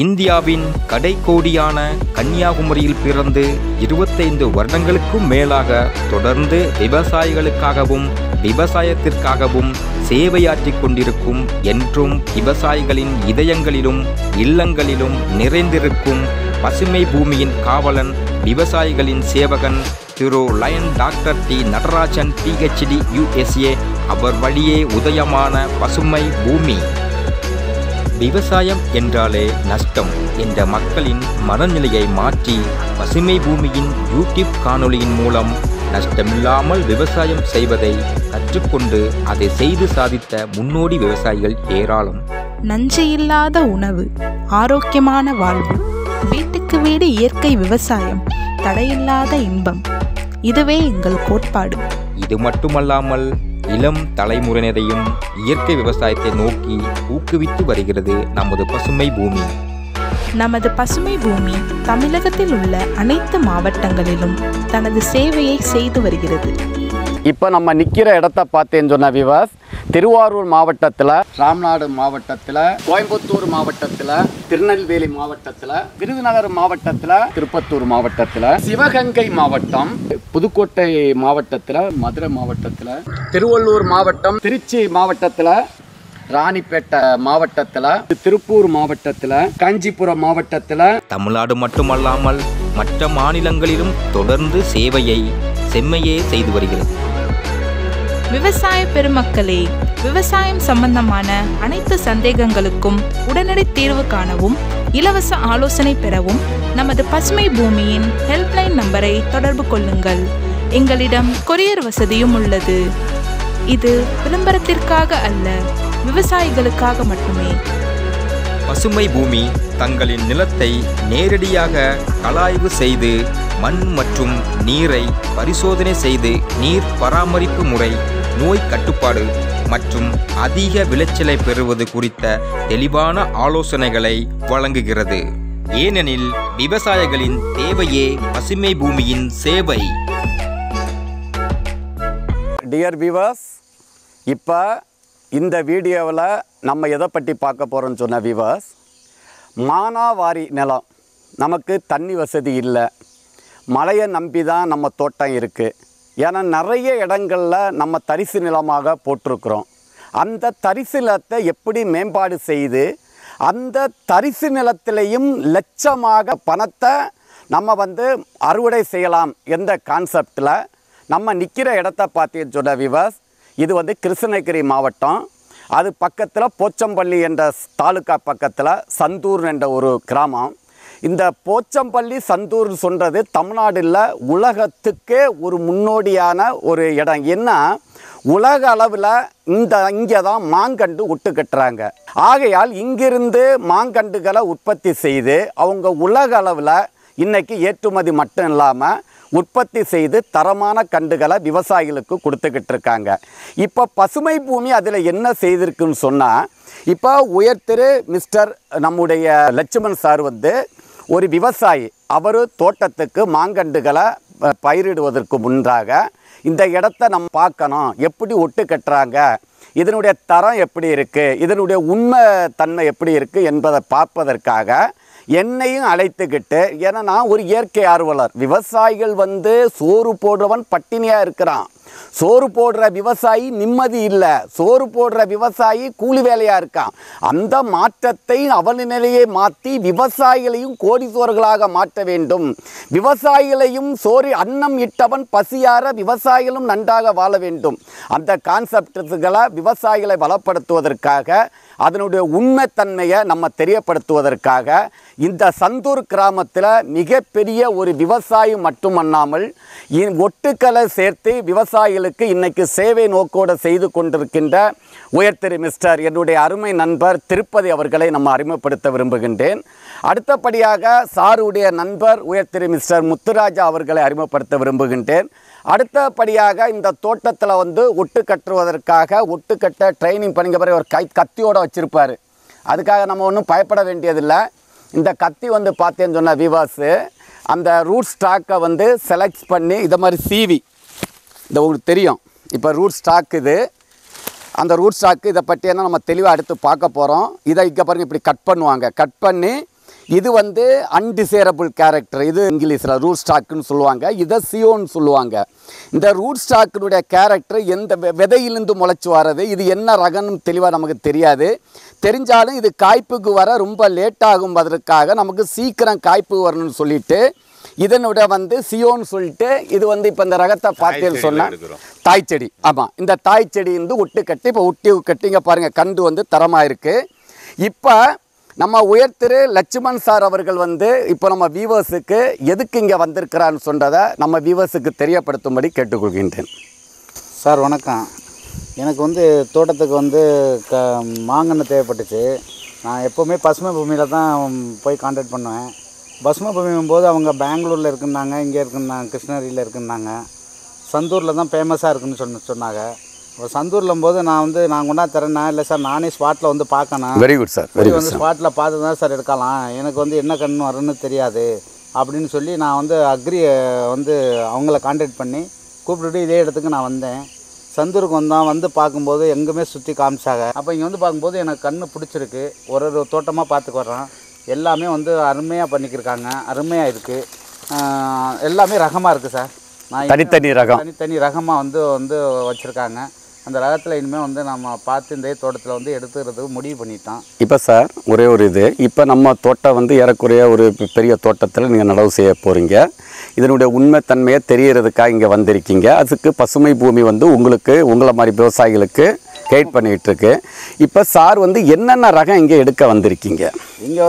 இந்தியாவின் கடைக்கோடியான கன்னியாகுமரியில் பிறந்து 25 வருடங்களுக்கும் மேலாக தொடர்ந்து விவசாயிகளுக்காகவும் விவசாயத்திற்காகவும் சேவையாற்றிக் கொண்டிருக்கும் என்றும் விவசாயிகளின் இதயங்களிலும் இல்லங்களிலும் நிறைந்திருக்கும் பசுமை பூமியின் காவலன் விவசாயிகளின் சேவகன் திரு lion doctor D Natarajan PhD USA அவர் வழியே உதயமான பசுமை பூமி. விவசாயம் என்றாலே நஷ்டம் என்ற மக்களின் மனநிலையை மாற்றி பசுமை பூமியின் யூடியூப் காணொளியின் மூலம் நஷ்டமில்லாமல் விவசாயம் செய்வதை கற்றுக்கொண்டு அதை செய்து சாதித்த முன்னோடி விவசாயிகள் ஏராளம். நஞ்சு இல்லாத உணவு, ஆரோக்கியமான வாழ்வு, வீட்டுக்கு வீடு இயற்கை விவசாயம், தடையில்லாத இன்பம், இதுவே எங்கள் கோட்பாடு. இது மட்டுமல்லாமல் இளம் தலைமுறையினரையும் இயற்கை விவசாயத்தை நோக்கி ஊக்குவித்து வருகிறது நமது பசுமை பூமி. நமது பசுமை பூமி தமிழகத்தில் உள்ள அனைத்து மாவட்டங்களிலும் தனது சேவையை செய்து வருகிறது. இப்போ நம்ம நிற்கிற இடத்த பார்த்தேன்னு சொன்ன விவாஸ், திருவாரூர் மாவட்டத்தில், ராம்நாடு மாவட்டத்தில், கோயம்புத்தூர் மாவட்டத்தில், திருநெல்வேலி மாவட்டத்தில், விருதுநகர் மாவட்டத்தில், திருப்பத்தூர் மாவட்டத்தில், சிவகங்கை மாவட்டம், புதுக்கோட்டை மாவட்டத்தில், மதுரை மாவட்டத்தில், திருவள்ளூர் மாவட்டம், திருச்சி மாவட்டத்தில், ராணிப்பேட்டை மாவட்டத்தில், திருப்பூர் மாவட்டத்தில், காஞ்சிபுரம் மாவட்டத்தில், தமிழ்நாடு மட்டுமல்லாமல் மற்ற மாநிலங்களிலும் தொடர்ந்து சேவையை செம்மையே செய்து வருகிறது. விவசாய பெருமக்களே, விவசாயம் சம்பந்தமான அனைத்து சந்தேகங்களுக்கும் உடனடி தீர்வு காணவும் இலவச ஆலோசனை பெறவும் நமது பசுமை பூமியின் ஹெல்ப்லைன் நம்பரை தொடர்பு கொள்ளுங்கள். எங்களிடம் கொரியர் வசதியும் உள்ளது. இது விளம்பரத்திற்காக அல்ல, விவசாயிகளுக்காக மட்டுமே. பசுமை பூமி தங்களின் நிலத்தை நேரடியாக கலாய்வு செய்து மண் மற்றும் நீரை பரிசோதனை செய்து நீர் பராமரிப்பு முறை, நோய் கட்டுப்பாடு மற்றும் அதிக விளைச்சலை பெறுவது குறித்த தெளிவான ஆலோசனைகளை வழங்குகிறது. ஏனெனில் விவசாயிகளின் தேவையே பசுமை பூமியின் சேவை. டியர் வியூவர்ஸ், இப்போ இந்த வீடியோவில் நம்ம எதை பற்றி பார்க்க போகிறோன்னு சொன்ன வியூவர்ஸ், மானாவாரி நிலம், நமக்கு தண்ணி வசதி இல்லை, மழையை நம்பி தான் நம்ம தோட்டம் இருக்குது. ஏன்னா நிறைய இடங்களில் நம்ம தரிசு நிலமாக போட்டிருக்கிறோம். அந்த தரிசு நிலத்தை எப்படி மேம்பாடு செய்து அந்த தரிசு நிலத்திலையும் லட்சமாக பணத்தை நம்ம அறுவடை செய்யலாம் என்ற கான்செப்டில் நம்ம நிற்கிற இடத்த பார்த்தீங்கன்னு சொன்ன வியூவர்ஸ், இது கிருஷ்ணகிரி மாவட்டம். அது பக்கத்தில் போச்சம்பள்ளி என்ற தாலுக்கா பக்கத்தில் சந்தூர் என்ற ஒரு கிராமம். இந்த போச்சம்பள்ளி சந்தூர் சொல்கிறது தமிழ்நாட்டில் உலகத்துக்கே ஒரு முன்னோடியான ஒரு இடம். என்ன, உலக அளவில் இங்கே தான் மாங்கண்டு ஒட்டு கட்டுறாங்க. ஆகையால் இங்கிருந்து மாங்கண்டுகளை உற்பத்தி செய்து அவங்க உலக அளவில் இன்றைக்கி ஏற்றுமதி மட்டும் இல்லாமல் உற்பத்தி செய்து தரமான கண்டுகளை விவசாயிகளுக்கு கொடுத்துக்கிட்டு இருக்காங்க. இப்போ பசுமை பூமி அதில் என்ன செய்திருக்குன்னு சொன்னால், இப்போ உயர்திரு மிஸ்டர் நம்முடைய லட்சுமண் சார் ஒரு விவசாயி. அவர் தோட்டத்துக்கு மாங்கண்டுகளை பயிரிடுவதற்கு முன்பாக இந்த இடத்த நம்ம பார்க்கணும், எப்படி ஒட்டு கட்டுறாங்க, இதனுடைய தரம் எப்படி இருக்குது, இதனுடைய உண்மை தன்மை எப்படி இருக்குது என்பதை பார்ப்பதற்காக என்னையும் அழைத்துக்கிட்டு, ஏன்னா நான் ஒரு இயற்கை ஆர்வலர். விவசாயிகள் சோறு போடுறவன் பட்டினியாக இருக்கிறான், சோறு போடுற விவசாயி நிம்மதி இல்லை, சோறு போடுற விவசாயி கூலி வேலையாக இருக்கான். அந்த மாற்றத்தை அவன் நிலையை மாற்றி விவசாயிகளையும் கோடீஸ்வரர்களாக மாற்ற வேண்டும். விவசாயிகளையும் அன்னம் இட்டவன் பசியார விவசாயிகளும் நன்றாக வாழ வேண்டும். அந்த கான்செப்டுகளை விவசாயிகளை வளப்படுத்துவதற்காக, அதனுடைய உண்மைத்தன்மையை நம்ம தெரியப்படுத்துவதற்காக இந்த சந்தூர் கிராமத்தில் மிகப்பெரிய ஒரு விவசாயி மட்டுமல்லாமல் ஒட்டுக்களை சேர்த்து விவசாயிகளுக்கு இன்றைக்கு சேவை நோக்கோடு செய்து கொண்டிருக்கின்ற உயர்திரு மிஸ்டர் என்னுடைய அருமை நண்பர் திருப்பதி அவர்களை நம்ம அறிமுகப்படுத்த விரும்புகின்றேன். அடுத்தபடியாக சாருடைய நண்பர் உயர்திரு மிஸ்டர் முத்துராஜா அவர்களை அறிமுகப்படுத்த விரும்புகின்றேன். அடுத்தபடியாக இந்த தோட்டத்தில் ஒட்டு கட்டுவதற்காக ஒட்டுக்கட்ட ட்ரைனிங் பண்ணிக்க பிறகு ஒரு கத்தியோடு வச்சுருப்பார். அதுக்காக நம்ம ஒன்றும் பயப்பட வேண்டியதில்லை. இந்த கத்தி பார்த்தேன்னு சொன்ன விவாஸு அந்த ரூட் ஸ்டாக்கை செலக்ட் பண்ணி இதை மாதிரி சீவி, இந்த உங்களுக்கு தெரியும் இப்போ ரூட் ஸ்டாக் இது, அந்த ரூட் ஸ்டாக்கு இதை பற்றி என்ன நம்ம தெளிவாக எடுத்து பார்க்க போகிறோம். இதை இங்கே பாருங்கள், இப்படி கட் பண்ணுவாங்க. கட் பண்ணி இது வந்து அன்டிசைரபிள் கேரக்டர். இது இங்கிலீஷில் ரூட் ஸ்டாக்குன்னு சொல்லுவாங்க, இதை சியோன்னு சொல்லுவாங்க. இந்த ரூட் ஸ்டாக்கினுடைய கேரக்டர் எந்த விதையிலிருந்து முளைச்சி வர்றது, இது என்ன ரகம்னு தெளிவாக நமக்கு தெரியாது. தெரிஞ்சாலும் இது காய்ப்புக்கு வர ரொம்ப லேட்டாகும், அதற்காக நமக்கு சீக்கிரம் காய்ப்பு வரணும்னு சொல்லிட்டு இதனுடைய வந்து சியோன்னு சொல்லிட்டு இது வந்து இப்போ இந்த ரகத்தை பார்த்தேன்னு சொன்னால் தாய் செடி. ஆமாம், இந்த தாய் செடி வந்து ஒட்டு கட்டி இப்போ ஒட்டி கட்டிங்க பாருங்கள், கண்டு வந்து தரமாக இருக்குது. இப்போ நம்ம உயர்திரு லட்சுமண் சார் அவர்கள் வந்து இப்போ நம்ம வியூவர்ஸுக்கு எதுக்கு இங்கே வந்திருக்கிறான்னு சொன்னதை நம்ம வியூவர்ஸுக்கு தெரியப்படுத்தும்படி கேட்டுக்கொள்கின்றேன். சார் வணக்கம். எனக்கு வந்து தோட்டத்துக்கு வந்து மாங்கன்று தேவைப்பட்டுச்சு. நான் எப்போவுமே பசுமை பூமியில் தான் போய் கான்டாக்ட் பண்ணுவேன். பசுமை பூமியும் போது அவங்க பெங்களூரில் இருக்குன்னாங்க, இங்கே இருக்குன்னாங்க, கிருஷ்ணகிரியில் இருக்குன்னாங்க, சந்தூரில் தான் ஃபேமஸாக இருக்குன்னு சொன்னாங்க. இப்போ சந்தூரில் போது நான் கொண்டா தரேன்னா, இல்லை சார் நானே ஸ்பாட்டில் வந்து பார்க்கணும். Very good sir, very good. வந்து ஸ்பாட்டில் பார்த்து தான் சார் எடுக்கலாம், எனக்கு வந்து என்ன கன்று வரும்னு தெரியாது அப்படின்னு சொல்லி நான் வந்து அவங்கள கான்டாக்ட் பண்ணி கூப்பிட்டுட்டு இதே இடத்துக்கு நான் வந்தேன். சந்தூருக்கு வந்து பார்க்கும்போது எங்குமே சுற்றி காமிச்சாங்க. அப்போ இங்கே வந்து பார்க்கும்போது எனக்கு கன்று பிடிச்சிருக்கு. ஒரு தோட்டமாக பார்த்துக்கு வர்றேன். எல்லாமே வந்து அருமையாக பண்ணிக்கிருக்காங்க, அருமையாக இருக்குது. எல்லாமே ரகமாக இருக்குது சார். நான் தனித்தனி ரகமாக வந்து வச்சுருக்காங்க. அந்த ரகத்தில் இனிமேல் நம்ம பார்த்து இந்த தோட்டத்தில் எடுத்துக்கிறதுக்கு முடிவு பண்ணிட்டோம். இப்போ சார் ஒரே ஒரு இது, இப்போ நம்ம தோட்டம் ஏறக்குறைய ஒரு பெரிய தோட்டத்தில் நீங்கள் நடவு செய்ய போகிறீங்க. இதனுடைய உண்மைத்தன்மையை தெரியறதுக்காக இங்கே வந்திருக்கீங்க. அதுக்கு பசுமை பூமி உங்களை மாதிரி விவசாயிகளுக்கு கைட் பண்ணிகிட்டு இருக்கு. இப்போ சார் என்னென்ன ரகம் இங்கே எடுக்க வந்திருக்கீங்க? இங்கே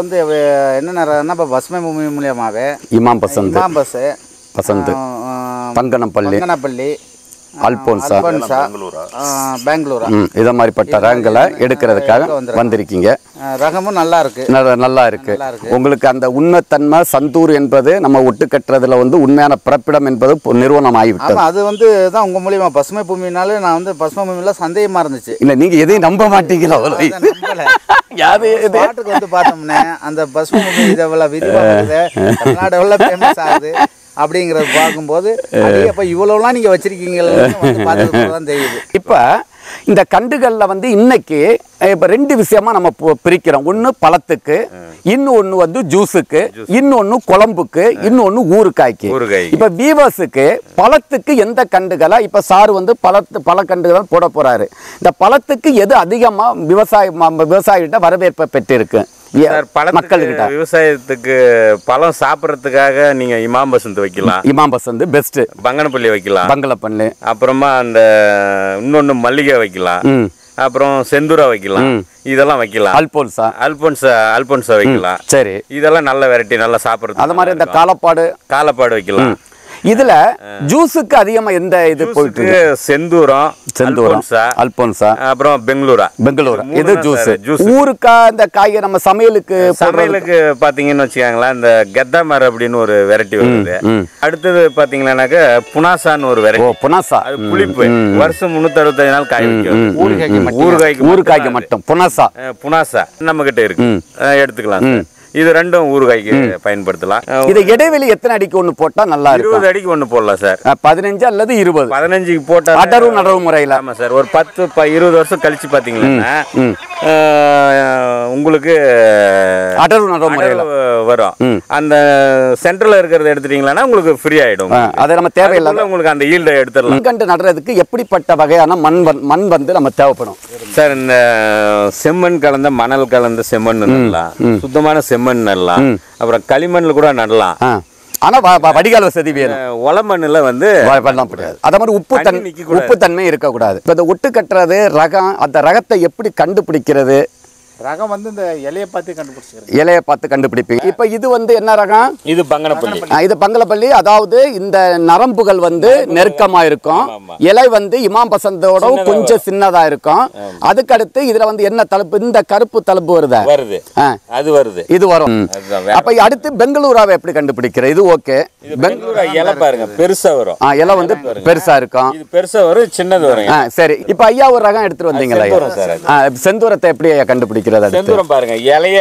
என்னென்ன ரகம்னா இப்போ பசுமை பூமி மூலியமாகவே இமாம் பசந்த், பங்கனப்பள்ளி, அல்போன்சா, பெங்களூரா இதை மாதிரிப்பட்ட ரகங்களை எடுக்கிறதுக்காக வந்திருக்கீங்க. ரகமும் நல்லா இருக்கு, நல்லா இருக்கு. உங்களுக்கு அந்த உண்மைத்தன்மை சந்தூர் என்பது நம்ம ஒட்டு கட்டுறதுல உண்மையான பிறப்பிடம் என்பது நிறுவனம் ஆகிவிட்டது. அது தான் உங்க மூலியமா பசுமை பூமினாலே நான் பசுமை பூமியில சந்தேகமா இருந்துச்சு. இல்ல நீங்க எதையும் நம்ப மாட்டீங்களா? பார்த்தோம்னே அந்த பசுமை பூமி இதெல்லாம் விரிவாக ஃபேமஸ் ஆகுது அப்படிங்கிறத பார்க்கும்போது அப்போ இவ்வளோலாம் நீங்கள் வச்சுருக்கீங்கன்னு தெரியுது. இப்போ இந்த கண்டுகளில் இன்னைக்கு இப்போ 2 விஷயமா நம்ம பிரிக்கிறோம். ஒன்று பழத்துக்கு, இன்னொன்று ஜூஸுக்கு, இன்னொன்று குழம்புக்கு, இன்னொன்று ஊறுகாய்க்கு. இப்போ வீவர்ஸுக்கு பழத்துக்கு எந்த கண்டுகளை இப்போ சார் பல கண்டுகள் போட போகிறாரு. இந்த பழத்துக்கு எது அதிகமாக விவசாயிகிட்ட வரவேற்பை பெற்றிருக்கு மக்கள்கிட்ட? விவசாயத்துக்கு பழம் சாப்பிட்றதுக்காக நீங்க இமாம் பசந்த் வைக்கலாம். இமாம் பசந்த் பெஸ்ட். பங்கனப்பள்ளி வைக்கலாம், பங்கனப்பள்ளி. அப்புறமா அந்த இன்னொன்னு மல்லிகை வைக்கலாம், அப்புறம் செந்தூரா வைக்கலாம், இதெல்லாம் வைக்கலாம். அல்போன்சா வைக்கலாம். சரி, இதெல்லாம் நல்ல வெரைட்டி, நல்லா சாப்பிடுறது. அது மாதிரி இந்த காலப்பாடு வைக்கலாம். இதுல ஜூஸுக்கு அதிகமா எந்த இது போயிட்டு இருக்கு? செந்தூரம், அல்போன்சா, அப்புறம் பெங்களூரா. இது ஜூஸ். ஊருக்கா இந்த காய்கறி நம்ம சமையலுக்கு பாத்தீங்கன்னு வச்சுக்காங்களா, இந்த கெத்தாமர் அப்படின்னு ஒரு வெரைட்டி வருது. அடுத்தது பாத்தீங்கன்னாக்க புனாசான்னு ஒரு வெரைட்டி. புனாசா புளிப்பு, வருஷம் 365 நாள் காய் வைக்கும். ஊறுகாய்க்கு மட்டும் புனாசா நம்ம கிட்ட இருக்கு, எடுத்துக்கலாம். இது ரெண்டும் ஊறுகாய்க்கு பயன்படுத்தலாம். இது இடைவெளி எத்தனை அடிக்கு ஒன்று போட்டா நல்லா இருக்கும்? 20 அடிக்கு ஒன்று போடலாம் சார். 15 அல்லது 20. 15க்கு போட்டா நடவு முறையில். ஆமா சார். ஒரு 10-20 வருஷம் கழிச்சு பாத்தீங்கன்னா உங்களுக்கு நடவு முறையில் வரும். அந்த சென்டர்ல இருக்கிறத எடுத்துட்டீங்கன்னா உங்களுக்கு ஃப்ரீ ஆயிடும். அதை நம்ம தேவையில்லை, உங்களுக்கு அந்த ஈல்டை எடுத்துடலாம். கண்டு நடுறதுக்கு எப்படிப்பட்ட வகையான மண் நம்ம தேவைப்படும் சார்? இந்த செம்மண் கலந்த மணல் கலந்த செம்மண் நடலாம், சுத்தமான செம்மண் நடலாம், அப்புறம் களிமண்ல கூட நடலாம். ஆனா வடிகால் வசதி வேணும். ஒலமண்ணுல பண்ணலாம் முடியாது. அதே மாதிரி உப்பு தன்மை இருக்கக்கூடாது. இப்போ இந்த ஒட்டு கட்டுறது ரகம், அந்த ரகத்தை எப்படி கண்டுபிடிக்கிறது? ரகம் இந்த இலையை பார்த்து கண்டுபிடிப்பீங்க. இப்போ இது என்ன ரகம்? இது பங்கனப்பள்ளி. இது பங்கனப்பள்ளி. அதாவது இந்த நரம்புகள் நெருக்கமா இருக்கும். இலை இமாம் பசந்தோட கொஞ்சம் சின்னதா இருக்கும். அதுக்கு அடுத்து இதுல என்ன தழுப்பு? இந்த கருப்பு தழுப்பு வருது. இது வரும். அப்ப அடுத்து பெங்களூராவை எப்படி கண்டுபிடிக்கிற? இது ஓகே. பெங்களூரா இலை பாருங்க, பெருசா வரும். இலை பெருசா இருக்கும். இது பெருசா வரும், சின்னது வரும். சரி, இப்ப ஐயா ஒரு ரகம் எடுத்துட்டு வந்தீங்களா? செந்தூரத்தை எப்படி கண்டுபிடிக்கிறது? செந்தூரம் பாருங்க, இலையே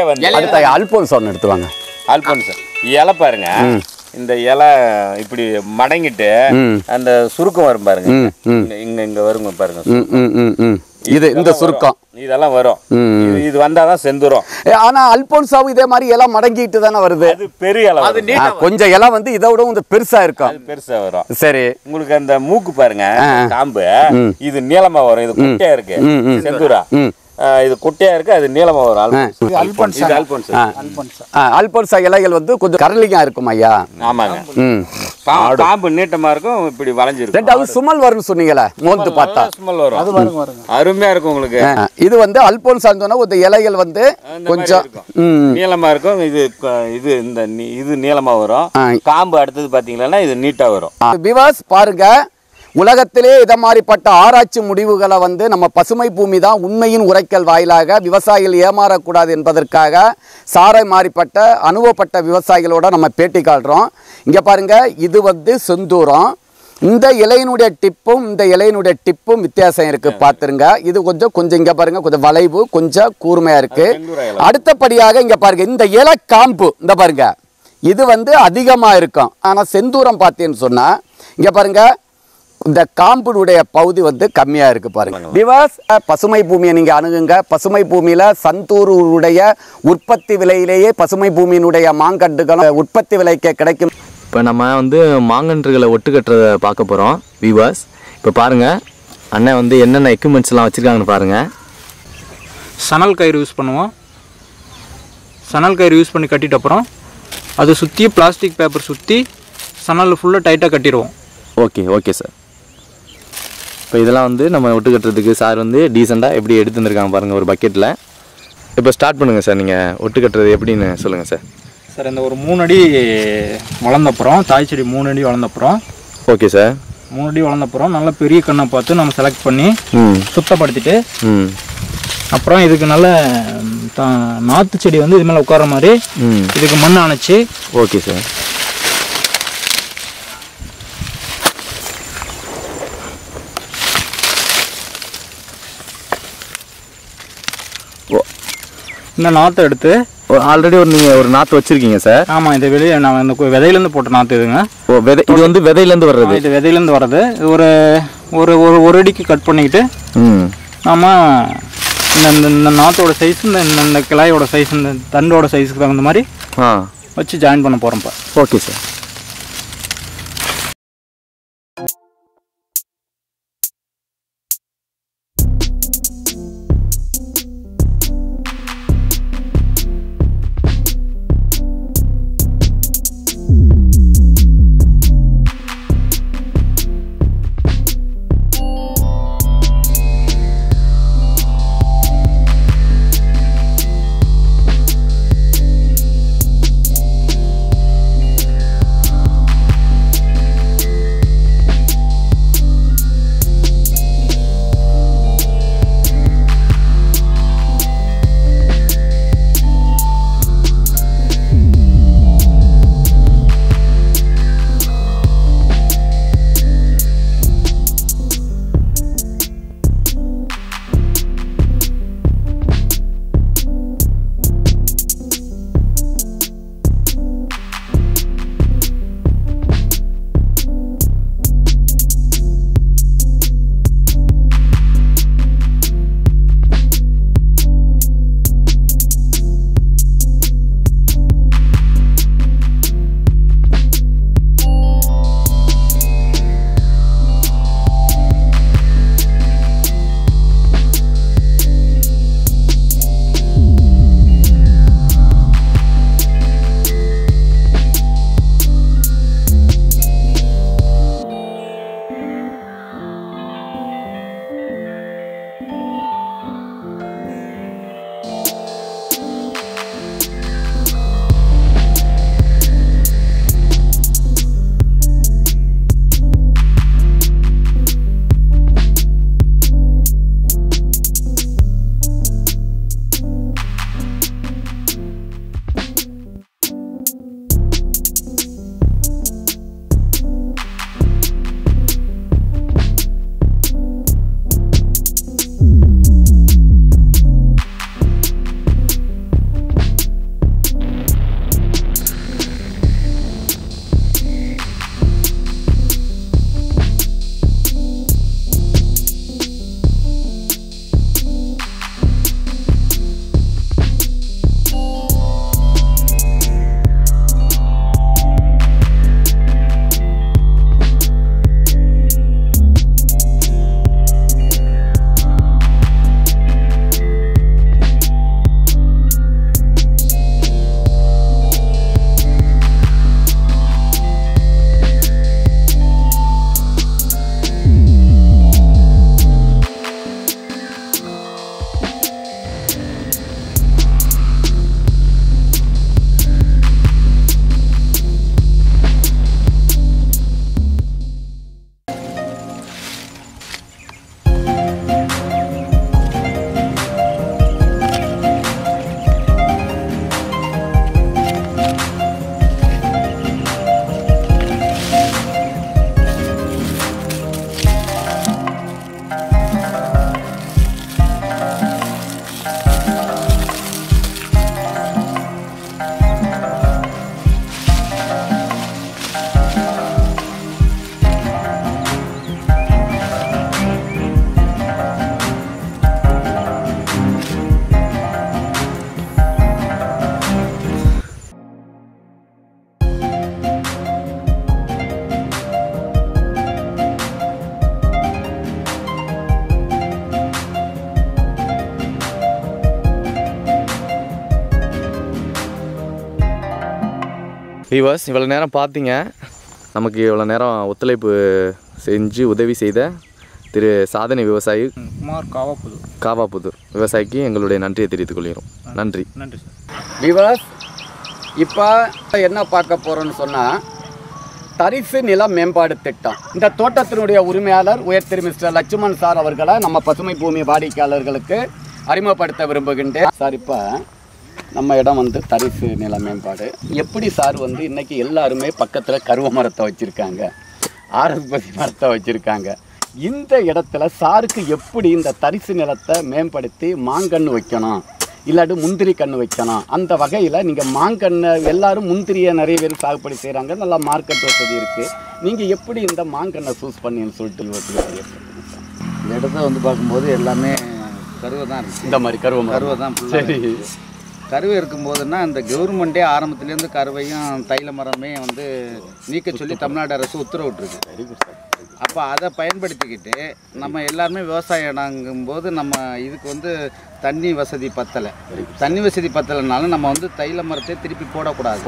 அல்போன்சா எடுத்துவாங்க. அல்போன்சா இலை பாருங்க, இந்த இலை இப்படி மடங்கிட்டு அந்த சுருக்கம் வரும் பாருங்க, இங்க வருங்க பாருங்க. இது இந்த சுருக்கம் இதெல்லாம் வரும். இது வந்தாதான் செந்துரும். ஆனா அல்போன்சாவும் இதே மாதிரி இலை மடங்கிட்டு தானே வருது. அது பெரிய இலை, கொஞ்சம் இலை வந்து இதை விட கொஞ்சம் பெருசா இருக்கும். அது பெருசா வரும். சரி, உங்களுக்கு அந்த மூக்கு பாருங்க, காம்பு இது நீளமா வரும். இது குட்டையா இருக்கு செந்துரா. இது குட்டையா இருக்கு, அது நீளமா வரும். அல்போன்சா இலைகள் வந்து கொஞ்சம் கரலிங்கா இருக்கும் ஐயா. ஆமாங்க. காம்பு நீட்டமா இருக்கும், இப்படி வளைஞ்சிருக்கும். ரெண்டாவது சுமல் வரும்னு சொன்னீங்களே, மோந்து பார்த்தா சுமல் வரும். அது அருமையா இருக்கும் உங்களுக்கு. இது வந்து அல்போன்சான்னு சொன்னா இந்த இலைகள் வந்து கொஞ்சம் நீளமா இருக்கும். இது இந்த இது நீளமா வரும். காம்பு அடுத்தது பாத்தீங்கன்னா இது நீட்டா வரும். விவாஸ் பாருங்க, உலகத்திலே இதை மாதிரிப்பட்ட ஆராய்ச்சி முடிவுகளை வந்து நம்ம பசுமை பூமி தான் உண்மையின் உரைக்கல் வாயிலாக விவசாயிகள் ஏமாறக்கூடாது என்பதற்காக சாரை மாறிப்பட்ட அனுபவப்பட்ட விவசாயிகளோட நம்ம பேட்டி காட்டுறோம். இங்கே பாருங்க, இது வந்து செந்தூரம். இந்த இலையினுடைய டிப்பும் இந்த இலையினுடைய டிப்பும் வித்தியாசம் இருக்கு, பார்த்துருங்க. இது கொஞ்சம் இங்கே பாருங்க, கொஞ்சம் வளைவு, கொஞ்சம் கூர்மையா இருக்கு. அடுத்தபடியாக இங்கே பாருங்க, இந்த இலை காம்பு இந்த பாருங்க, இது வந்து அதிகமாக இருக்கும். ஆனால் செந்தூரம் பார்த்தீங்கன்னு சொன்னா இங்கே பாருங்க, இந்த காம்பினுடைய பகுதி வந்து கம்மியாக இருக்கு பாருங்க. விவாஸ் பசுமை பூமியை நீங்கள் அணுகுங்க. பசுமை பூமியில் சந்தூருடைய உற்பத்தி விலையிலேயே பசுமை பூமியினுடைய மாங்கன்றுகள் உற்பத்தி விலைக்கு கிடைக்கும். இப்போ நம்ம வந்து மாங்கன்றுகளை ஒட்டு கட்டுறதை பார்க்க போகிறோம் விவாஸ். இப்போ பாருங்கள், அண்ணன் வந்து என்னென்ன எக்யூப்மெண்ட்ஸ்லாம் வச்சுருக்காங்கன்னு பாருங்கள். சணல் கயிறு யூஸ் பண்ணுவோம். சணல் கயிறு யூஸ் பண்ணி கட்டிட்ட அப்புறம் அதை சுற்றி பிளாஸ்டிக் பேப்பர் சுற்றி சணல் ஃபுல்லாக டைட்டாக கட்டிடுவோம். Okay sir. இப்போ இதெல்லாம் வந்து நம்ம ஒட்டு கட்டுறதுக்கு சார் வந்து டீசெண்டாக எப்படி எடுத்து வந்திருக்காங்க பாருங்கள் ஒரு பக்கெட்டில். இப்போ ஸ்டார்ட் பண்ணுங்கள் சார், நீங்கள் ஒட்டு கட்டுறது எப்படின்னு சொல்லுங்கள் சார். சார், இந்த ஒரு 3 அடி வளர்ந்தப்புறம், தாய் செடி 3 அடி வளர்ந்தப்புறம், ஓகே சார், 3 அடி வளர்ந்தப்புறம் நல்ல பெரிய கண்ணை பார்த்து நம்ம செலக்ட் பண்ணி சுத்தப்படுத்திட்டு அப்புறம் இதுக்கு நல்ல நாற்று செடி வந்து இது மேலே உட்கார மாதிரி இதுக்கு மண் அணைச்சி. Okay sir. இந்த நாற்றை எடுத்து ஆல்ரெடி நீங்கள் ஒரு நாற்று வச்சுருக்கீங்க சார். ஆமாம், இது வெளியே நான் இந்த விதையிலேருந்து போட்ட நாற்று இதுங்க. இது வந்து விதையிலேருந்து வர்றது. இது விதையிலேருந்து வர்றது. ஒரு ஒரு ஒரு அடிக்கு கட் பண்ணிக்கிட்டு நாம் இந்த நாற்றோட சைஸ், இந்த கிளையோட சைஸ், இந்த தண்டோட சைஸுக்கு தகுந்த மாதிரி வச்சு ஜாயின் பண்ண போகிறோம்ப்பா. Okay sir. வியூவர்ஸ், இவ்வளோ நேரம் பார்த்தீங்க. நமக்கு இவ்வளோ நேரம் ஒத்துழைப்பு செஞ்சு உதவி செய்த திரு சாதனை விவசாயி குமார் காவாப்புதூர் விவசாயிக்கு எங்களுடைய நன்றியை தெரிவித்துக் கொள்கிறோம். நன்றி. நன்றி சார். வியூவர்ஸ், இப்போ என்ன பார்க்க போகிறோன்னு சொன்னால், தரிசு நில மேம்பாடு திட்டம். இந்த தோட்டத்தினுடைய உரிமையாளர் உயர் திரு மிஸ்டர் லட்சுமண் சார் அவர்களை நம்ம பசுமை பூமி வாடிக்கையாளர்களுக்கு அறிமுகப்படுத்த விரும்புகின்றேன். சார், இப்போ நம்ம இடம் வந்து தரிசு நில மேம்பாடு. எப்படி சார் வந்து இன்றைக்கி எல்லாருமே பக்கத்தில் கருவ மரத்தை வச்சுருக்காங்க, ஆரஸ்பதி மரத்தை வச்சுருக்காங்க. இந்த இடத்துல சாருக்கு எப்படி இந்த தரிசு நிலத்தை மேம்படுத்தி மாங்கன்று வைக்கணும், இல்லாட்டி முந்திரி கன்று வைக்கணும், அந்த வகையில் நீங்கள் மாங்கன்று எல்லாரும் முந்திரியை நிறைய பேர் சாகுபடி செய்கிறாங்க, நல்லா மார்க்கெட் வசதி இருக்குது. நீங்கள் எப்படி இந்த மாங்கன்றை சூஸ் பண்ணின்னு சொல்லிட்டு இந்த இடத்த வந்து பார்க்கும்போது எல்லாமே கருவை தான் இருக்குது. இந்த மாதிரி கருவை தான். சரி, கருவை இருக்கும்போதுன்னா இந்த கவர்மெண்ட்டே ஆரம்பத்துலேருந்து கருவையும் தைல மரமே வந்து நீக்க சொல்லி தமிழ்நாடு அரசு உத்தரவிட்டுருக்கு. Very good sir. அப்போ அதை பயன்படுத்திக்கிட்டு நம்ம எல்லாருமே விவசாயம் இடங்கும்போது நம்ம இதுக்கு வந்து தண்ணி வசதி பத்தலைனாலும் நம்ம வந்து தைல மரத்தை திருப்பி போடக்கூடாது.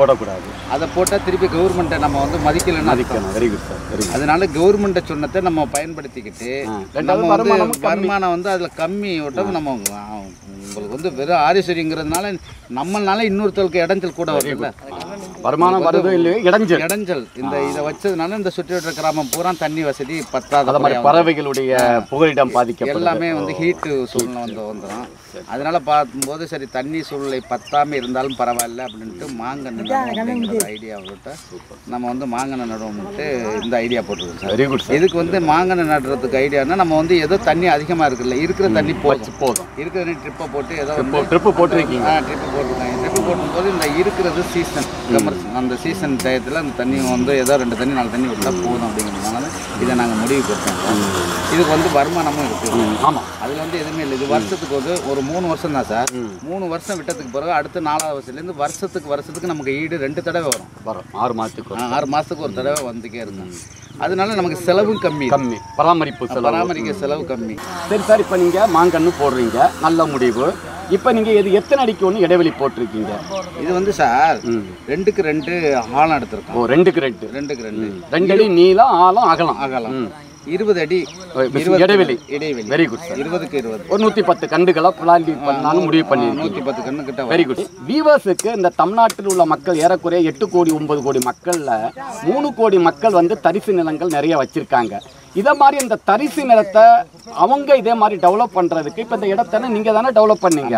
அதை போட்டால் திருப்பி கவர்மெண்ட்டை நம்ம வந்து மதிக்கணும். Very good sir. Very good. அதனால கவர்மெண்ட்டை சொன்னதை நம்ம பயன்படுத்திக்கிட்டு நம்ம வந்து வருமானம் வந்து அதில் கம்மி ஓட்டம் நம்ம உங்களுக்கு வந்து வெறும் ஆரிசரிங்கிறதுனால நம்மளால இன்னொருத்தருக்கு இடைஞ்சல் கூட வரல. வருமானம் வருதோ இல்லையோ இடைஞ்சல் இந்த இதை வச்சதுனால இந்த சுற்றிவட்ட கிராமம் பூரா தண்ணி வசதி பத்தாத மாதிரி பறவைகளுடைய புகலிடம் பாதிக்க எல்லாமே வந்து ஹீட்டு சூழ்நிலை வந்துடும். அதனால பார்க்கும்போது சரி தண்ணி சூழ்நிலை பத்தாமல் இருந்தாலும் பரவாயில்ல அப்படின்ட்டு மாங்கன்று ஐடியாவிட்ட நம்ம வந்து மாங்கன்று நடுவோம்ட்டு இந்த ஐடியா போட்டுருக்கோம் சார். Very good. இதுக்கு வந்து மாங்கன்று நடுறதுக்கு ஐடியானா நம்ம வந்து ஏதோ தண்ணி அதிகமாக இருக்குல்ல, இருக்கிற தண்ணி போதும். இருக்கிற தண்ணி ட்ரிப்பை போட்டு ஏதோ ட்ரிப்பு போட்டுருக்கீங்க. ட்ரிப்பு போட்டுருக்காங்க. ட்ரிப்பு போடும்போது இந்த இருக்கிறது சீசன் அந்த சீசன் டயத்தில் அந்த தண்ணி வந்து ஏதோ 2 தண்ணி 4 தண்ணி விட்டால் போதும் அப்படிங்கிறதுனால இதை நாங்கள் முடிவு கொடுத்தோம். இதுக்கு வந்து வருமானமும் இருக்குது. ஆமாம், அதில் வந்து எதுவுமே இல்லை. இது வருஷத்துக்கு வந்து ஒரு 3 வருஷம் தான் சார். 3 வருஷம் விட்டதுக்கு பிறகு அடுத்து 4வது வருஷத்துலேருந்து வருஷத்துக்கு நமக்கு ஈடு 2 தடவை வரும். 6 மாதத்துக்கு ஒரு தடவை வந்துக்கே இருக்கும். அதனால நமக்கு செலவும் கம்மி. பராமரிக்க செலவு கம்மி. சரி சார், இப்போ நீங்கள் மாங்கன்று போடுறீங்க, நல்ல முடிவு. இப்போ நீங்கள் இது எத்தனை அடிக்கு ஒன்று இடைவெளி போட்டிருக்கீங்க? இது வந்து சார் 2க்கு 2 ஆழம் எடுத்திருக்கோம். 2க்கு 2 அடி நீளம், ஆழம், அகலம் 20 அடி இடைவெளி. Very good. 20க்கு 20 ஒரு 110 கண்டுகளை பிளான் பண்ணாலும் முடிவு பண்ணி 110 கன்று கிட்ட. Very good. வீவர்ஸுக்கு இந்த தமிழ்நாட்டில் உள்ள மக்கள் ஏறக்குறைய 8 கோடி 9 கோடி மக்களில் 3 கோடி மக்கள் வந்து தரிசு நிலங்கள் நிறைய வச்சிருக்காங்க. இதை மாதிரி இந்த தரிசு நிலத்தை அவங்க இதே மாதிரி டெவலப் பண்ணுறதுக்கு இப்போ இந்த இடத்த நீங்கள் தானே டெவலப் பண்ணீங்க.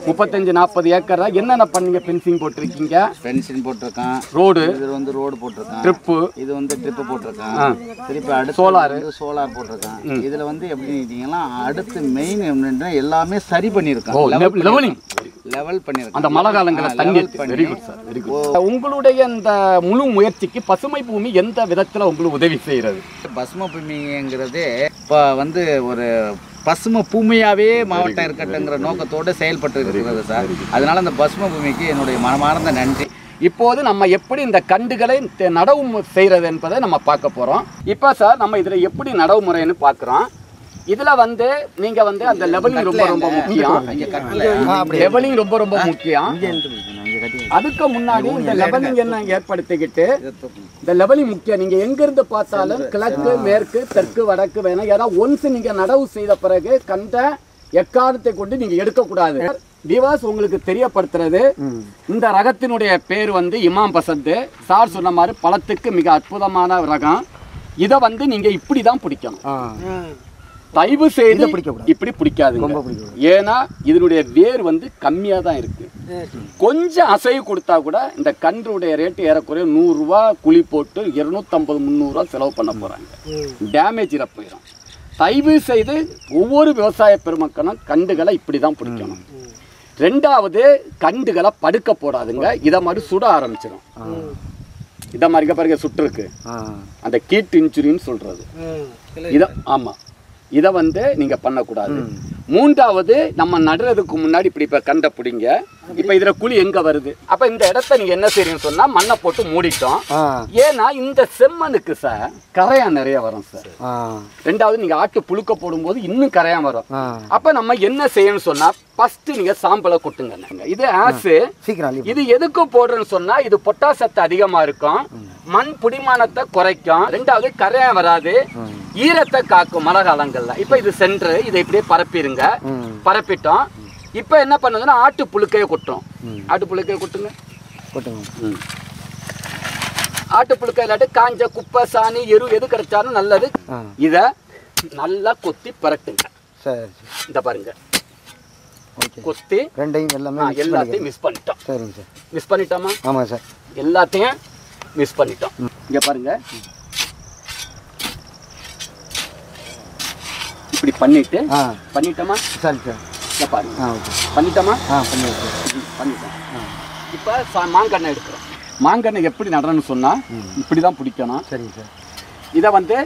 35-40 ஏக்கர் என்னென்ன பண்ணீங்க? ஃபென்சிங் போட்டிருக்கீங்க. ஃபென்சிங் போட்டிருக்கேன். ரோடு, இது வந்து ரோடு போட்டிருக்கேன். ட்ரிப்பு, இது வந்து ட்ரிப்பு போட்டிருக்கேன். திருப்பி அடுத்து சோலார் போட்டிருக்கேன். இதில் வந்து எப்படி கேட்டீங்கன்னா அடுத்து மெயின் என்னன்னா எல்லாமே சரி பண்ணியிருக்கேன். லெவல் பண்ணியிருக்கேன். அந்த மழை காலங்களில் தண்ணி. Very good sir. Very good. உங்களுடைய இந்த முழு முயற்சிக்கு பசுமை பூமி எந்த விதத்தில் உங்களுக்கு உதவி செய்கிறது? பசுமை பூமிங்கிறதே இப்போ வந்து ஒரு பசுமை பூமியாகவே மாவட்டம் இருக்கட்டுங்கிற நோக்கத்தோடு செயல்பட்டு இருக்கிறது சார். அதனால அந்த பசுமை பூமிக்கு என்னுடைய மனமார்ந்த நன்றி. இப்போது நம்ம எப்படி இந்த கண்டுகளை நடவு செய்கிறது என்பதை நம்ம பார்க்க போகிறோம். இப்போ சார் நம்ம இதில் எப்படி நடவு முறைன்னு பார்க்குறோம். இதில் வந்து நீங்கள் வந்து அந்த லெவலிங் ரொம்ப முக்கியம். லெவலிங் ரொம்ப முக்கியம். அதுக்கு முன்னாடி இந்த லெவலிங் என்ன ஏற்படுத்திக்கிட்டு இந்த லெவலிங் முக்கியம். நீங்கள் எங்கேருந்து பார்த்தாலும் கிழக்கு, மேற்கு, தெற்கு, வடக்கு வேணும். ஏன்னா ஒன்ஸ் நீங்கள் நடவு செய்த பிறகு கண்ட எக்காரணத்தை கொண்டு நீங்கள் எடுக்கக்கூடாது. விவாஸ் உங்களுக்கு தெரியப்படுத்துறது, இந்த ரகத்தினுடைய பேர் வந்து இமாம் பசந்த். சார் சொன்ன மாதிரி பழத்துக்கு மிக அற்புதமான ரகம். இதை வந்து நீங்கள் இப்படி தான் பிடிக்கணும். தயவு செய்து இப்படி பிடிக்காதுங்க. ஏன்னா இதனுடைய வேர் வந்து கம்மியாக தான் இருக்கு. கொஞ்சம் அசைவு கொடுத்தா கூட இந்த கன்றுடைய ரேட்டு ஏறக்குறைய 100 ரூபா குழி போட்டு 250-300 ரூபா செலவு பண்ண போறாங்க. டேமேஜ் போயிடும். தயவு செய்து ஒவ்வொரு விவசாய பெருமக்களும் கண்டுகளை இப்படி தான் பிடிக்கணும். 2வது, கண்டுகளை படுக்க போடாதுங்க. இதை மாதிரி சுட ஆரம்பிச்சிடும். இதை மாதிரி பாருங்க சுட்டுருக்கு. அந்த கீட் இன்ஜுரின்னு சொல்றது. இதை ஆமாம், இதை வந்து நீங்கள் பண்ணக்கூடாது. மூன்றாவது நம்ம நடுறதுக்கு முன்னாடி இப்படி இப்போ கண்ட பிடிங்க. இப்போ இதில் குழி எங்கே வருது? அப்போ இந்த இடத்த நீங்கள் என்ன செய்றீங்கன்னு சொன்னால் மண்ணை போட்டு மூடிட்டோம். ஏன்னா இந்த செம்மண்ணுக்கு சார் கரையான் நிறைய வரும் சார். ரெண்டாவது நீங்கள் ஆட்டு புழுக்க போடும்போது இன்னும் கரையான் வரும். அப்போ நம்ம என்ன செய்யணும்னு சொன்னால் ஃபஸ்ட்டு நீங்கள் சாம்பலை கொட்டுங்க. இது ஆசு சீக்கிரம். இது எதுக்கு போடுறேன்னு சொன்னால் இது பொட்டாசத்து அதிகமாக இருக்கும், மண் புடிமானத்தை குறைக்கும், ரெண்டாவது கரையான் வராது, ஈரத்தை காக்கும் மழை காலங்கள்ல. இப்போ இது சென்று இதை இப்படியே பரப்பிடுங்க. பரப்பிட்டோம். இப்போ என்ன பண்ணுதுன்னா ஆட்டு புழுக்கையை கொட்டுறோம். ஆட்டு புழுக்கையை கொட்டுங்க. ஆட்டு புழுக்கை இல்லாட்டி காஞ்ச குப்பை சாணி எரு எது கிடைச்சாலும் நல்லது. இதை நல்லா கொத்தி பரட்டுங்க. இந்த பாருங்க கொத்தி எல்லாத்தையும் மிஸ் பண்ணிட்டோம். சரிங்க சார். மிஸ் பண்ணிட்டோமா? ஆமாம் சார். எல்லாத்தையும் மிஸ் பண்ணிட்டோம். இங்கே பாருங்க இப்படி பண்ணிட்டு பண்ணிட்டோமா? சரி சார். இங்கே பாருங்க பண்ணிட்டோமா? பண்ணிட்டோம். இப்போ மாங்கண்ணை எடுக்கிறோம். மாங்கண்ணை எப்படி நடணும்னு சொன்னால் இப்படி தான் பிடிக்கணும். சரிங்க சார். இதை வந்து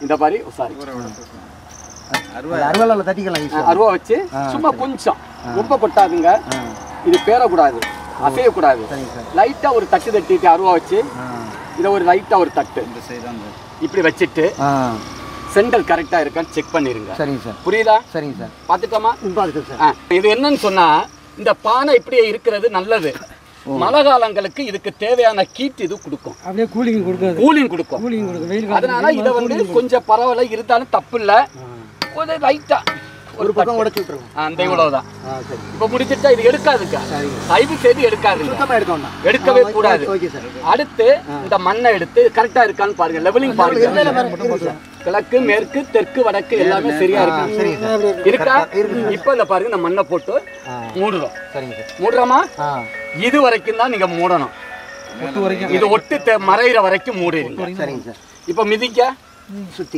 இந்த மாதிரி சாரி அருவாவில் தட்டிக்கலாம். அருவா வச்சு சும்மா கொஞ்சம் ரொம்ப கொட்டாதுங்க. இது பேரக்கூடாது, அசையக்கூடாது. லைட்டாக ஒரு தட்டு தட்டிட்டு அருவா வச்சு இதை ஒரு லைட்டாக ஒரு தட்டு இப்படி வச்சுட்டு சென்டர் கரெக்டாக இருக்கான்னு செக் பண்ணிருங்க. சரிங்க சார். புரியுதா? சரிங்க சார். பார்த்துட்டோமா? சார். இது என்னன்னு சொன்னால் இந்த பானை இப்படியே இருக்கிறது நல்லது. மழை காலங்களுக்கு இதுக்கு தேவையான கீட் இது கொடுக்கும். அப்படியே கூலிங் கொடுக்கும். அதனால இதை வந்து கொஞ்சம் பரவாயில்ல இருந்தாலும் தப்பு இல்லை. ஒரு லைட்டா ஒரு பக்கம் உடச்சு விட்டுருவோம். அந்த இவ்வளவுதான். இப்போ முடிச்சுட்டா இது எடுக்காதுக்கா. தயவு செய்து எடுக்காது. எடுக்கவே கூடாது. அடுத்து இந்த மண்ணை எடுத்து கரெக்டா இருக்கான்னு பாருங்க. லெவலிங் பாருங்க. கிழக்கு மேற்கு தெற்கு வடக்கு எல்லாமே சரியா இருக்கு. இருக்கா? இப்போ இந்த பாருங்க இந்த மண்ணை போட்டு மூடுறோம். மூடுறோமா? இது வரைக்கும் தான் நீங்க மூடணும். இது ஒட்டு மறைகிற வரைக்கும் மூடிடுங்க. இப்போ மிதிக்க சுத்தி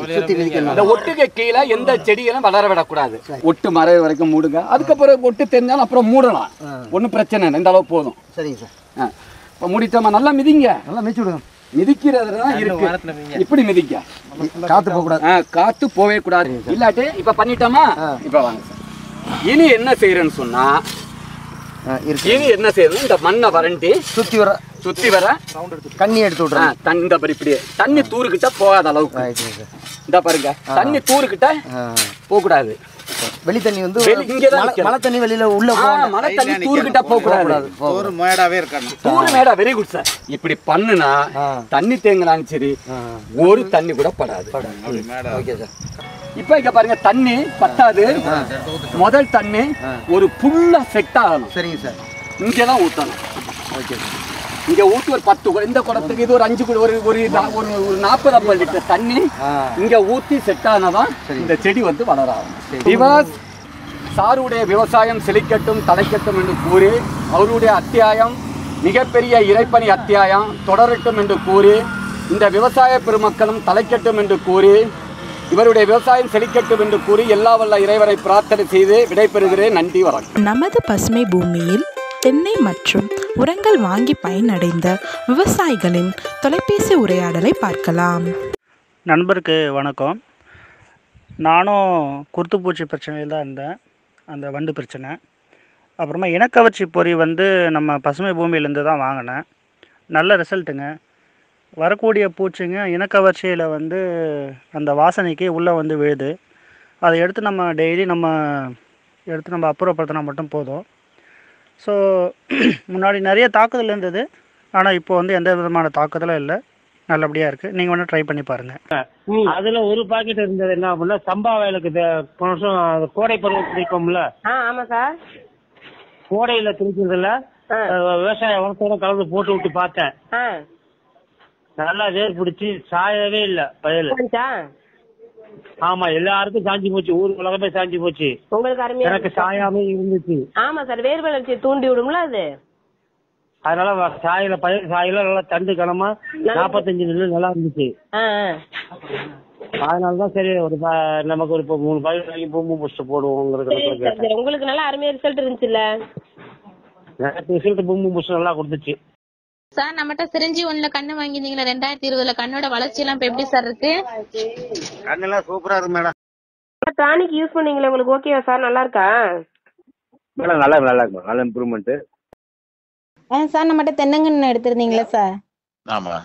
இந்த ஒட்டுக்கு கீழே எந்த செடிகளும் வளர விடக்கூடாது. ஒட்டு மறைய வரைக்கும் மூடுங்க. அதுக்கப்புறம் ஒட்டு தெரிஞ்சாலும் அப்புறம் மூடலாம். ஒன்றும் பிரச்சனை இல்லை. இந்த அளவு போதும். சரிங்க சார். இப்போ முடிச்சோமா? நல்லா மிதிங்க. நல்லா மிதிச்சு விடுங்க. மிதிக்கிறது தான் இருக்கு. இப்படி மிதிக்க காத்து போக கூடாது. காத்து போவே கூடாது. இல்லாட்டி இப்ப பண்ணிட்டோமா? இப்ப வாங்க சார். இனி என்ன செய்யறேன்னு சொன்னா இனி என்ன செய்யணும்? இந்த மண்ணை வறண்டி சுத்தி வர தண்ணி எடுத்து விடுறேன். தண்ணி இந்த இப்படியே தண்ணி தூருக்கிட்ட போகாத அளவுக்கு. இந்த பாருங்க தண்ணி தூருக்கிட்ட போக கூடாது. வெளி தண்ணி வந்து மழை தண்ணி வெளியில உள்ள மழை தண்ணி தூருக்கிட்ட போக கூடாது. ஒரு மேடாவே இருக்கணும். தூரு மேடா. Very good sir. இப்படி பண்ணுனா தண்ணி தேங்கலான்னு சரி ஒரு தண்ணி கூட படாது. Okay sir. இப்போ இங்க பாருங்க தண்ணி பத்தாது. முதல் தண்ணி ஒரு புல்லா செட் ஆகணும். சரிங்க சார். இங்கே தான் ஊற்றணும். Okay sir. இங்கே ஊற்றி ஒரு 10 இந்த குடத்துக்கு இது ஒரு 5 ஒரு 40-50 லிட்டர் தண்ணி இங்கே ஊற்றி செட் ஆனதான் இந்த செடி வந்து வளர ஆகும். சாருடைய விவசாயம் செழிக்கட்டும் தலைக்கட்டும் என்று கூறி அவருடைய அத்தியாயம் மிகப்பெரிய இறைப்பணி அத்தியாயம் தொடரட்டும் என்று கூறி இந்த விவசாய பெருமக்களும் தலைக்கட்டும் என்று கூறி இவருடைய விவசாயம் செழிக்கட்டும் என்று கூறி எல்லா வல்ல இறைவனை பிரார்த்தனை செய்து விடைபெறுகிறேன். நன்றி, வணக்கம். நமது பசுமை பூமியில் தென்னை மற்றும் உரங்கள் வாங்கி பயனடைந்த விவசாயிகளின் தொலைபேசி உரையாடலை பார்க்கலாம். நண்பருக்கு வணக்கம். நானும் குருத்துப்பூச்சி பிரச்சனையில் தான் இருந்தேன். அந்த வண்டு பிரச்சனை. அப்புறமா இனக்கவர்ச்சி பொறி வந்து நம்ம பசுமை பூமியிலேருந்து தான் வாங்கினேன். நல்ல ரிசல்ட்டுங்க. வரக்கூடிய பூச்சிங்க இனக்கவர்ச்சியில் வந்து அந்த வாசனைக்கு உள்ளே வந்து விழுது. அதை எடுத்து நம்ம டெய்லி நம்ம அப்புறப்படுத்தினா மட்டும் போதும். ஸோ முன்னாடி நிறைய தாக்குதல் இருந்தது. ஆனால் இப்போ வந்து எந்த விதமான தாக்குதலும் இல்லை. நல்லபடியாக இருக்குது. நீங்கள் வேணால் ட்ரை பண்ணி பாருங்கள். அதில் ஒரு பாக்கெட் இருந்தது என்ன அப்படின்னா சம்பா வயலுக்கு கோடை பருவம் திரிப்போம்ல. ஆமாம் சார். கோடையில் திரிக்கிறதுல விவசாய உரத்தோட கலந்து போட்டு விட்டு பார்த்தேன். நல்லா வேர் பிடிச்சி சாயவே இல்ல வயல். ஆமா எல்லாருக்கும் சாஞ்சி போச்சு. ஊர் உலகமே சாஞ்சி போச்சு. உங்களுக்கு அருமையா எனக்கு சாயாமே இருந்துச்சு. ஆமா சார். வேர் வளர்ச்சியை தூண்டி விடும்ல அது. அதனால சாயில பயிர் சாயில நல்லா தண்டு கனமா 45 நெல் நல்லா இருந்துச்சு. அதனாலதான் சரி ஒரு நமக்கு ஒரு 3 பயிர் வாங்கி பூமி புஷ்டு போடுவோம். உங்களுக்கு நல்லா அருமையா ரிசல்ட் இருந்துச்சுல்ல? எனக்கு ரிசல்ட் பூமி புஷ்டு நல்லா கொடுத்துச்சு சார். நம்மகிட்ட சிரஞ்சி 1ல கண்ணு வாங்கிருந்தீங்களா 2020ல? கண்ணோட வளர்ச்சி எல்லாம் இப்ப எப்படி சார் இருக்கு? கண்ணெல்லாம் சூப்பரா இருக்கு மேடம். டானிக் யூஸ் பண்ணீங்களா, உங்களுக்கு ஓகேவா சார்? நல்லா இருக்கா? மேடம் நல்லா இருக்குமா, நல்ல இம்ப்ரூவ்மெண்ட். சார் நம்மகிட்ட தென்னங்கன்று எடுத்திருந்தீங்களா சார்? ஆமா.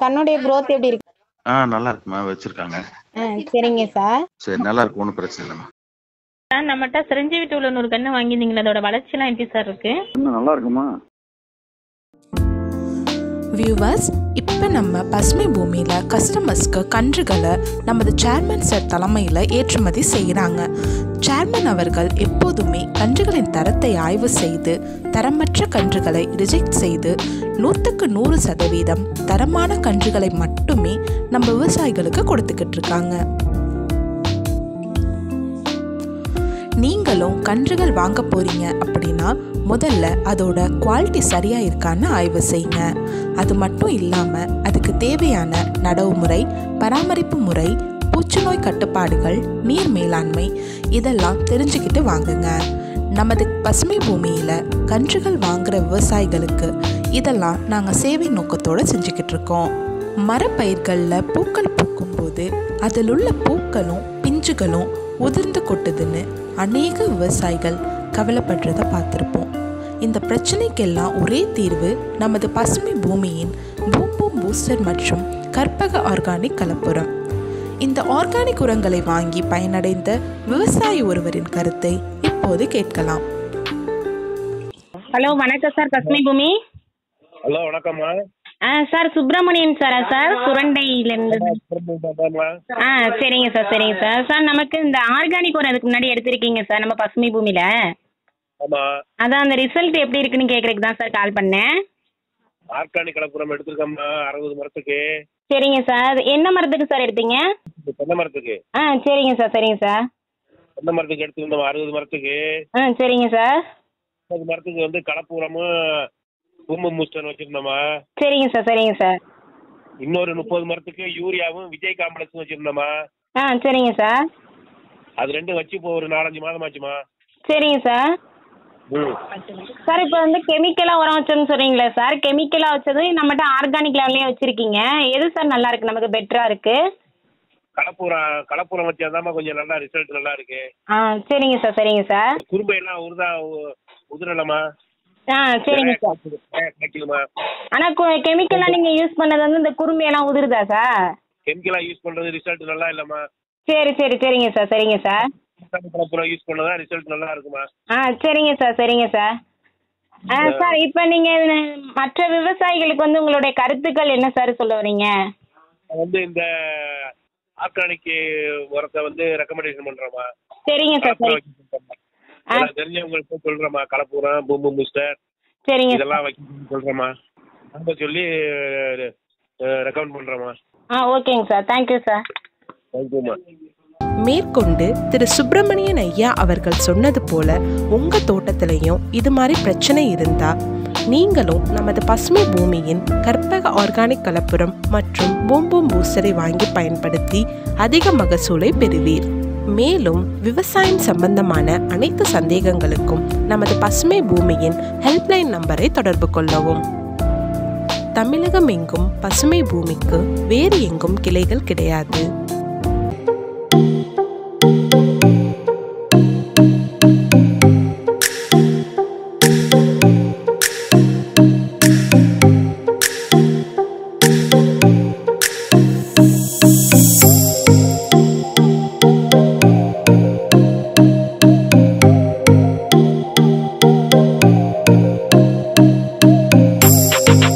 கண்ணுடைய growth எப்படி இருக்கு? நல்லா இருக்குமா, வச்சிருக்காங்க. சரிங்க சார். சரி, நல்லா இருக்கு, ஒன்றும் பிரச்சனை இல்லைம்மா. சார் நம்மகிட்ட சிரஞ்சீவி டூல ஒரு கண்ணு வாங்கியிருந்தீங்களா, அதோட வளர்ச்சி எல்லாம் எப்படி சார் இருக்கு? நல்லா இருக்குமா. வியூவர்ஸ், இப்போ நம்ம பசுமை பூமியில் கஸ்டமர்ஸ்க்கு கன்றுகளை நமது சேர்மன் சார் தலைமையில் ஏற்றுமதி செய்கிறாங்க. சேர்மன் அவர்கள் எப்போதுமே கன்றுகளின் தரத்தை ஆய்வு செய்து தரமற்ற கன்றுகளை ரிஜெக்ட் செய்து 100% தரமான கன்றுகளை மட்டுமே நம்ம விவசாயிகளுக்கு கொடுத்துக்கிட்டு இருக்காங்க. நீங்களும் கன்றுகள் வாங்க போறீங்க அப்படின்னா முதல்ல அதோட குவாலிட்டி சரியா இருக்கான்னு ஆய்வு செய்யுங்க. அது மட்டும் இல்லாம அதுக்கு தேவையான நடவு முறை, பராமரிப்பு முறை, பூச்சிநோய் கட்டுப்பாடுகள், நீர் மேலாண்மை இதெல்லாம் தெரிஞ்சுக்கிட்டு வாங்குங்க. நமது பசுமை பூமியில கன்றுகள் வாங்குற விவசாயிகளுக்கு இதெல்லாம் நாங்கள் சேவை நோக்கத்தோடு செஞ்சுக்கிட்டு இருக்கோம். மரப்பயிர்களில் பூக்கள் பூக்கும்போது அதில் உள்ள பூக்களும் பிஞ்சுகளும் உதிர்ந்து கொட்டுதுன்னு அநேக விவசாயிகள் கவலைப்படுறதை பார்த்துருப்போம். இந்த பிரச்சனைக்கெல்லாம் ஒரே தீர்வு நமது பசுமை பூமியின் பூம் பூம் பூஸ்டர் மற்றும் கற்பக ஆர்கானிக் கலப்புரம். இந்த ஆர்கானிக் உரங்களை வாங்கி பயனடைந்த விவசாயி ஒருவரின் கருத்தை இப்போது கேட்கலாம். ஹலோ, வணக்கம் சார், பசுமை பூமி. ஹலோ, வணக்கம்மா. சார் சுப்பிரமணியன் சாரா சார்? சுரண்டையிலேருந்து. சரிங்க சார், சரிங்க சார். சார் நமக்கு இந்த ஆர்கானிக் உரம் அதுக்கு முன்னாடி எடுத்திருக்கீங்க சார் நம்ம பசுமை பூமியில. அதான் அந்த ரிசல்ட் எப்படி இருக்குன்னு கேட்கறதுக்கு தான் சார் கால் பண்ணேன். ஆர்கானிக் கலப்புரம் எடுத்திருக்கோம்மா, 60 மரத்துக்கு. சரிங்க சார். என்ன மரத்துக்கு சார் எடுத்தீங்க? தென்னை மரத்துக்கு. சரிங்க சார், சரிங்க சார். தென்னை மரத்துக்கு எடுத்துருந்தோம் 60 மரத்துக்கு. சரிங்க சார். 60 மரத்துக்கு வந்து கலப்புரமும் பூம்பு மூஸ்டர் வச்சிருந்தோமா. சரிங்க சார், சரிங்க சார். இன்னொரு 30 மரத்துக்கு யூரியாவும் விஜய் காம்ப்ளெக்ஸும் வச்சிருந்தோமா. சரிங்க சார். அது ரெண்டும் வச்சு இப்போ ஒரு 4-5 மாதம் ஆச்சுமா. சரிங்க சார். சார் இப்போ வந்து கெமிக்கலா உரம் வச்சோன்னு சொல்றீங்களா சார்? கெமிக்கலா வச்சது நம்மகிட்ட ஆர்கானிக் லெவல்லையே வச்சிருக்கீங்க. எது சார் நல்லா இருக்கு, நமக்கு பெட்டரா இருக்கு? கலப்புரம் வச்சாதாம்மா கொஞ்சம் நல்லா ரிசல்ட் நல்லா இருக்கு. சரிங்க சார், சரிங்க சார். குறும்பை எல்லாம் உதிரலாமா. சரிங்க சார். ஆனா கெமிக்கலா நீங்க யூஸ் பண்ணது வந்து இந்த குறும்பை எல்லாம் உதிருதா சார்? கெமிக்கலா யூஸ் பண்றது ரிசல்ட் நல்லா இல்லம்மா. சரி சரி, சரிங்க சார், சரிங்க சார். கலப்புரம் யூஸ் பண்ணதா ரிசல்ட் நல்லா இருக்குமா. சரிங்க சார், சரிங்க சார். சார் இப்போ நீங்க மற்ற விவசாயிகளுக்கு வந்து உங்களுடைய கருத்துக்கள் என்ன சார் சொல்ல வரீங்க? வந்து இந்த ஆர்கானிக் உரத்தை வந்து ரெக்கமெண்டேஷன் பண்றோமா. சரிங்க சார், சரி. தெரிஞ்சவங்களுக்கு சொல்றோமா, கலப்புரம் பூம்பு பூஸ்டர் சரிங்க இதெல்லாம் வைக்க சொல்றோமா, நம்ம சொல்லி ரெக்கமெண்ட் பண்றோமா. ஓகேங்க சார், தேங்க்யூ சார். தேங்க்யூமா. மேற்கொண்டு திரு சுப்பிரமணியன் ஐயா அவர்கள் சொன்னது போல உங்க தோட்டத்திலையும் இது மாதிரி பிரச்சனை இருந்தா நீங்களும் நமது பசுமை பூமியின் கற்பக ஆர்கானிக் கலப்புரம் மற்றும் பூம் பூம் பூஸ்டரை வாங்கி பயன்படுத்தி அதிக மகசூலை பெறுவீர். மேலும் விவசாயம் சம்பந்தமான அனைத்து சந்தேகங்களுக்கும் நமது பசுமை பூமியின் ஹெல்ப்லைன் நம்பரை தொடர்பு கொள்ளவும். தமிழகம் எங்கும் பசுமை பூமிக்கு வேறு எங்கும் கிளைகள் கிடையாது.